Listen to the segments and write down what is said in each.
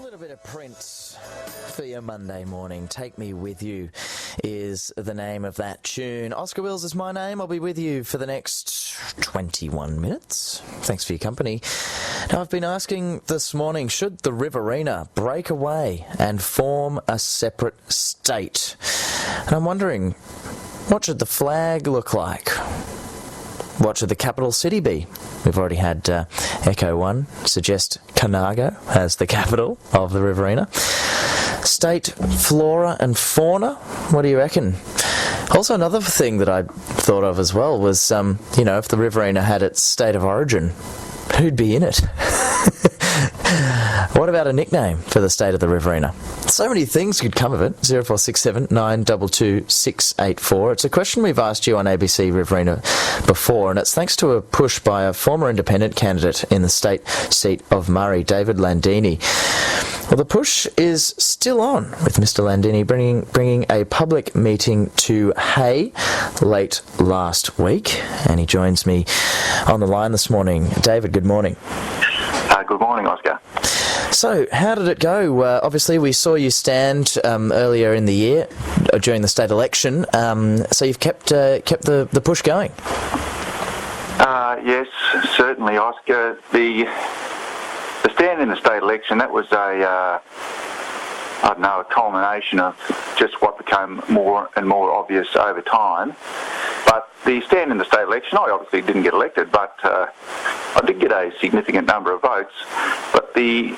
little bit of Prince for your Monday morning. Take Me With You is the name of that tune. Oscar Wills is my name. I'll be with you for the next 21 minutes. Thanks for your company. Now, I've been asking this morning, should the Riverina break away and form a separate state? And I'm wondering, what should the flag look like? What should the capital city be? We've already had Echo One suggest Carnago as the capital of the Riverina. State flora and fauna, what do you reckon? Also, another thing that I thought of as well was, if the Riverina had its state of origin, who'd be in it? What about a nickname for the state of the Riverina? So many things could come of it. 0467 922 684. It's a question we've asked you on ABC Riverina before, and it's thanks to a push by a former independent candidate in the state seat of Murray, David Landini. Well, the push is still on, with Mr. Landini bringing a public meeting to Hay late last week, and he joins me on the line this morning. David, good morning. Good morning, Oscar. So, how did it go? Obviously, we saw you stand earlier in the year during the state election. So you've kept the push going. Yes, certainly, Oscar. The stand in the state election, that was a culmination of just what became more and more obvious over time. But the stand in the state election, I obviously didn't get elected, but I did get a significant number of votes. But the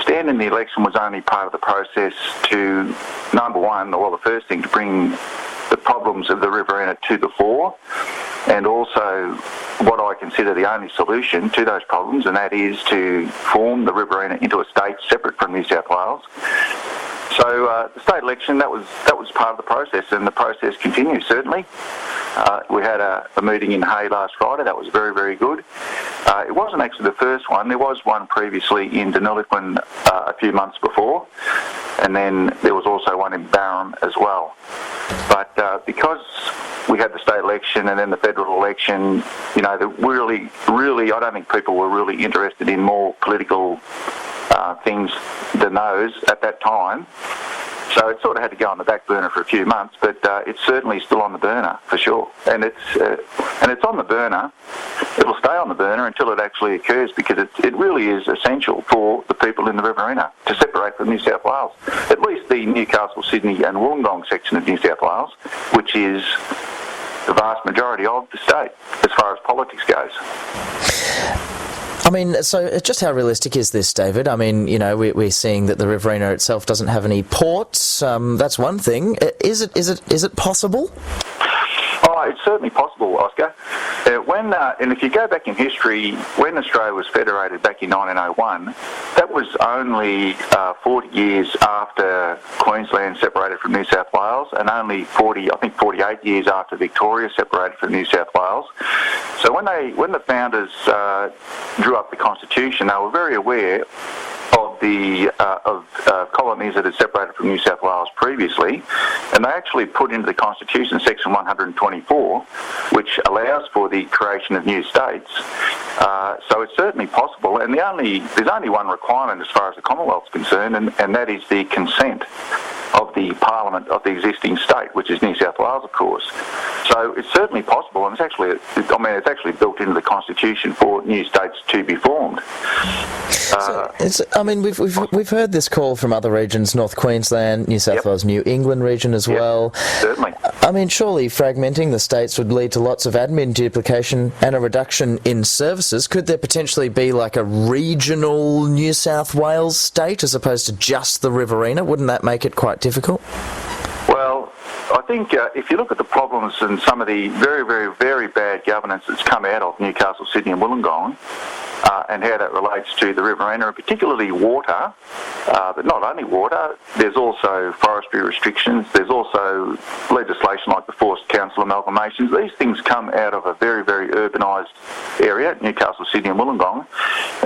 stand in the election was only part of the process to, number one, the first thing, to bring the problems of the Riverina to the fore, and also what I consider the only solution to those problems, and that is to form the Riverina into a state separate from New South Wales. So the state election, that was part of the process, and the process continues, certainly. We had a meeting in Hay last Friday. That was very, very good. It wasn't actually the first one. There was one previously in Deniliquin a few months before, and then there was also one in Barham as well. But because we had the state election and then the federal election, I don't think people were really interested in more political things than those at that time. So it sort of had to go on the back burner for a few months, but it's certainly still on the burner for sure. And it's on the burner. It'll stay on the burner until it actually occurs, because it really is essential for the people in the Riverina to separate from New South Wales. At least the Newcastle, Sydney and Wollongong section of New South Wales, which is the vast majority of the state as far as politics goes. I mean, so just how realistic is this, David? I mean, we're seeing that the Riverina itself doesn't have any ports. That's one thing. Is it possible? Oh, it's certainly possible, Oscar. And if you go back in history, when Australia was federated back in 1901, that was only 40 years after Queensland separated from New South Wales, and only 48 years after Victoria separated from New South Wales. So when the founders drew up the Constitution, they were very aware of the colonies that had separated from New South Wales previously, and they actually put into the Constitution Section 124, which allows for the creation of new states. So it's certainly possible, and there's only one requirement as far as the Commonwealth is concerned, and that is the consent of the Parliament of the existing state, which is New South Wales, of course. So it's certainly possible, and it's actually built into the Constitution for new states to be formed. We've heard this call from other regions, North Queensland, New South Wales, New England region as well. Certainly. I mean, surely fragmenting the states would lead to lots of admin duplication and a reduction in services. Could there potentially be like a regional New South Wales state as opposed to just the Riverina? Wouldn't that make it quite difficult? Well, I think if you look at the problems and some of the very, very, very bad governance that's come out of Newcastle, Sydney and Wollongong, and how that relates to the Riverina, and particularly water, but not only water, there's also forestry restrictions, there's also legislation like the forced council amalgamations. These things come out of a very, very urbanised area, Newcastle, Sydney and Wollongong,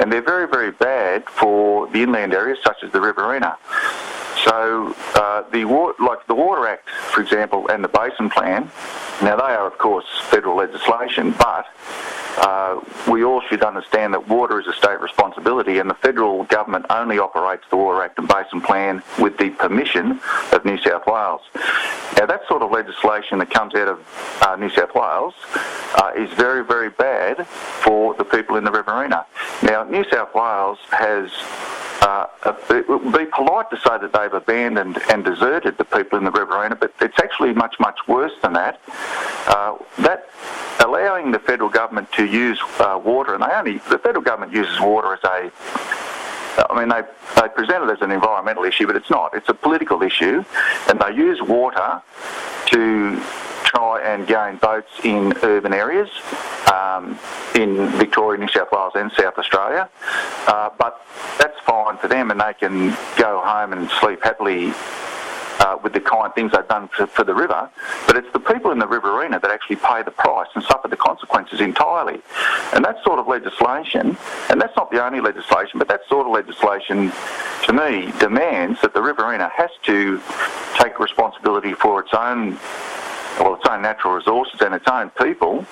and they're very, very bad for the inland areas such as the Riverina. So the Water Act, for example, and the Basin Plan, now they are, of course, federal legislation, but we all should understand that water is a state responsibility, and the federal government only operates the Water Act and Basin Plan with the permission of New South Wales. Now, that sort of legislation that comes out of New South Wales is very, very bad for the people in the Riverina. Now, New South Wales has it would be polite to say that they've abandoned and deserted the people in the Riverina, but it's actually much, much worse than that. That allowing the federal government to use water, and the federal government uses water as they present it as an environmental issue, but it's not. It's a political issue, and they use water to try and gain votes in urban areas in Victoria, New South Wales and South Australia. But that's fine for them, and they can go home and sleep happily with the kind things they've done for the river. But it's the people in the Riverina that actually pay the price and suffer the consequences entirely. And that sort of legislation, and that's not the only legislation, but that sort of legislation, to me, demands that the Riverina has to take responsibility for its own natural resources and its own people,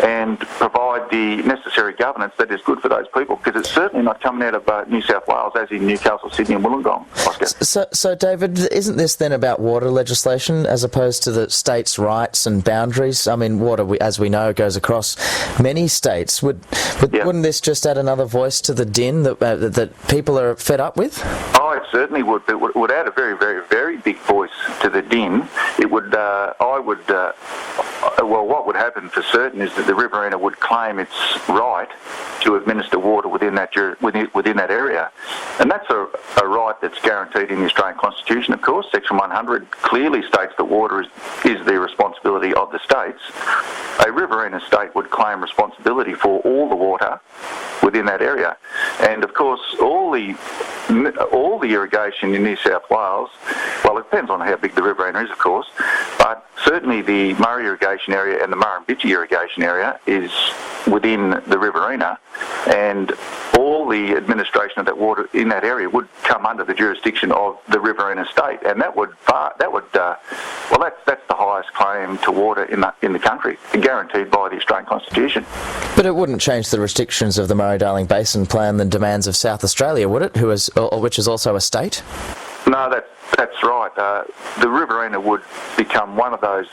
and provide the necessary governance that is good for those people, because it's certainly not coming out of New South Wales, as in Newcastle, Sydney and Wollongong. Oscar. So, David, isn't this then about water legislation as opposed to the states' rights and boundaries? I mean, water, as we know, goes across many states. Wouldn't this just add another voice to the din that people are fed up with? Oh, it certainly would. It would add a very, very, very big voice to the din. It would. What would happen for certain is that the Riverina would claim its right to administer water within that area, and that's a right that's guaranteed in the Australian Constitution. Of course, Section 100 clearly states that water is the responsibility of the states. A Riverina state would claim responsibility for all the water within that area, and of course, all the irrigation in New South Wales. Well, it depends on how big the Riverina is, of course, but certainly the Murray irrigation area and the Murrumbidgee irrigation area is within the Riverina, and all the administration of that water in that area would come under the jurisdiction of the Riverina state, and that's the highest claim to water in the country, guaranteed by the Australian Constitution. But it wouldn't change the restrictions of the Murray-Darling Basin Plan and demands of South Australia, would it? Which is also a state? No, that's right. The Riverina would become one of those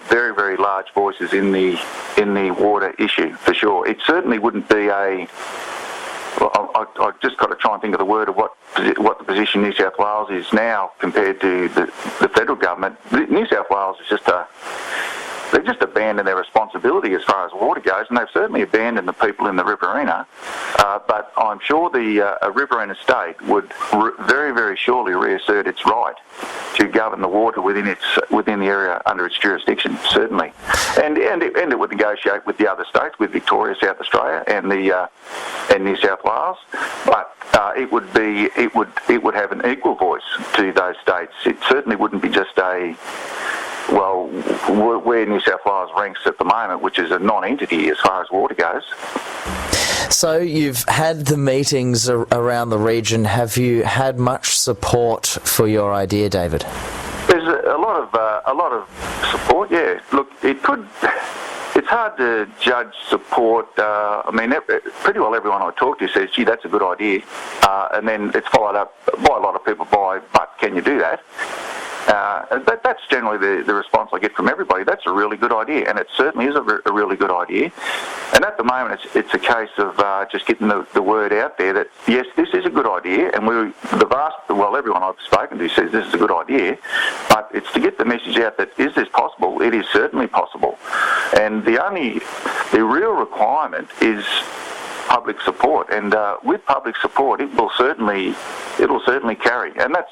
very, very large voices in the water issue, for sure. It certainly wouldn't be a... Well, I've just got to try and think of the word of what the position New South Wales is now compared to the federal government. New South Wales is they've just abandoned their responsibility as far as water goes, and they've certainly abandoned the people in the Riverina. But I'm sure the Riverina state would very, very surely reassert its right to govern the water within the area under its jurisdiction, certainly, and it would negotiate with the other states, with Victoria, South Australia, and New South Wales. But it would have an equal voice to those states. It certainly wouldn't be just where New South Wales ranks at the moment, which is a non-entity as far as water goes. So you've had the meetings around the region. Have you had much support for your idea, David? There's a lot of support. Yeah. Look, it's hard to judge support. Pretty well everyone I talk to says, "Gee, that's a good idea," and then it's followed up by a lot of people "But can you do that?" That's generally the response I get from everybody. That's a really good idea, and it certainly is a really good idea. And at the moment, it's a case of just getting the word out there that yes, this is a good idea, and everyone I've spoken to says this is a good idea. But it's to get the message out that is this possible? It is certainly possible, and the real requirement is public support, and with public support, it'll certainly carry, and that's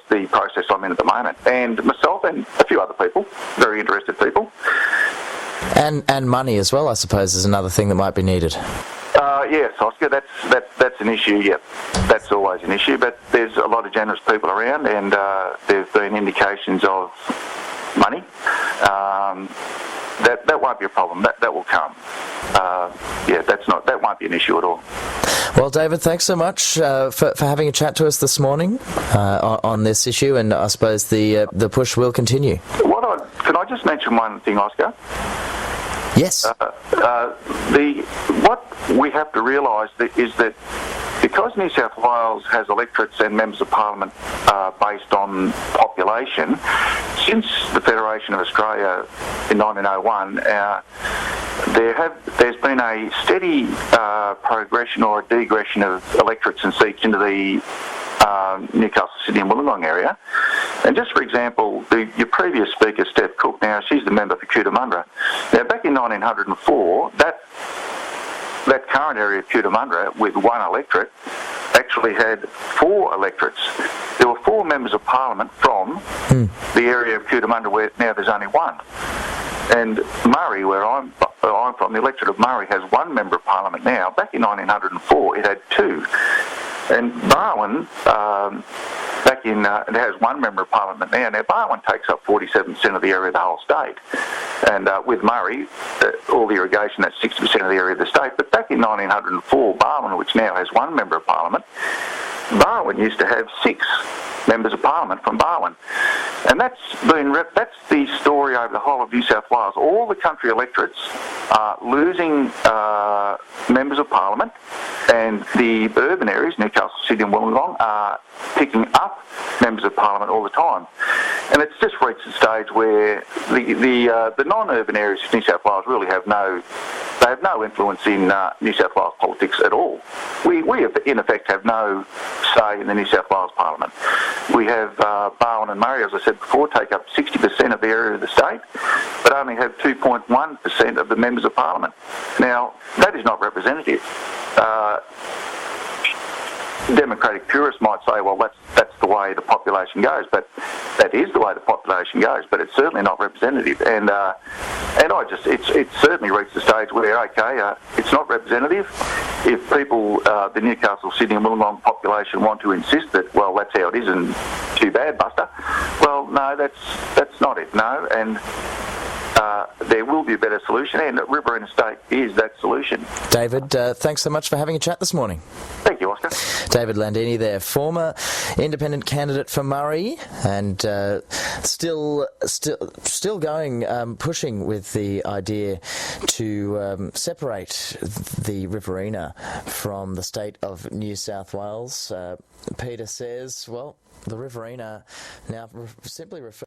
the process I'm in at the moment, and myself and a few other people, very interested people, and money as well, I suppose, is another thing that might be needed. Yes, Oscar, that's an issue. Yep, that's always an issue, but there's a lot of generous people around, and there's been indications of money. That won't be a problem. That will come. That won't be an issue at all. Well, David, thanks so much for having a chat to us this morning on this issue, and I suppose the push will continue. Can I just mention one thing, Oscar? Yes. What we have to realise is that because New South Wales has electorates and members of parliament based on population, since the Federation of Australia in 1901, there's been a steady progression or a degression of electorates and seats into the Newcastle, Sydney and Wollongong area. And just for example, your previous speaker, Steph Cook, now she's the member for Cootamundra. Now back in 1904, that current area of Cootamundra with one electorate actually had 4 electorates. There were 4 members of parliament from the area of Cootamundra where now there's only one. And Murray, where I'm from, the electorate of Murray has 1 member of parliament now. Back in 1904 it had 2. And Barwon, it has 1 member of parliament now. Now Barwon takes up 47% of the area of the whole state. And with Murray, all the irrigation, that's 60% of the area of the state. But back in 1904, Barwon, which now has 1 member of parliament, Barwon used to have 6 members of parliament from Barwon. And that's the story over the whole of New South Wales. All the country electorates are losing members of parliament, and the urban areas, Newcastle, Sydney and Wollongong, are picking up members of parliament all the time. And it's just reached a stage where the non-urban areas of New South Wales really have no influence in New South Wales politics at all. We in effect have no say in the New South Wales Parliament. We have Barwon and Murray, as I said before, take up 60% of the area of the state, but only have 2.1% of the members of Parliament. Now, that is not representative. Democratic purists might say, well, that's the way the population goes, but that is the way the population goes, but it's certainly not representative. And it's certainly reached a stage where, it's not representative. If people, the Newcastle, Sydney and Wollongong population want to insist that, well, that's how it is and too bad, Buster, well, no, that's not it, no. And there will be a better solution, and Riverina State is that solution. David, thanks so much for having a chat this morning. Thank you, Oscar. David Landini there, former independent candidate for Murray, and still going, pushing with the idea to separate the Riverina from the state of New South Wales. Peter says, well, the Riverina now simply refers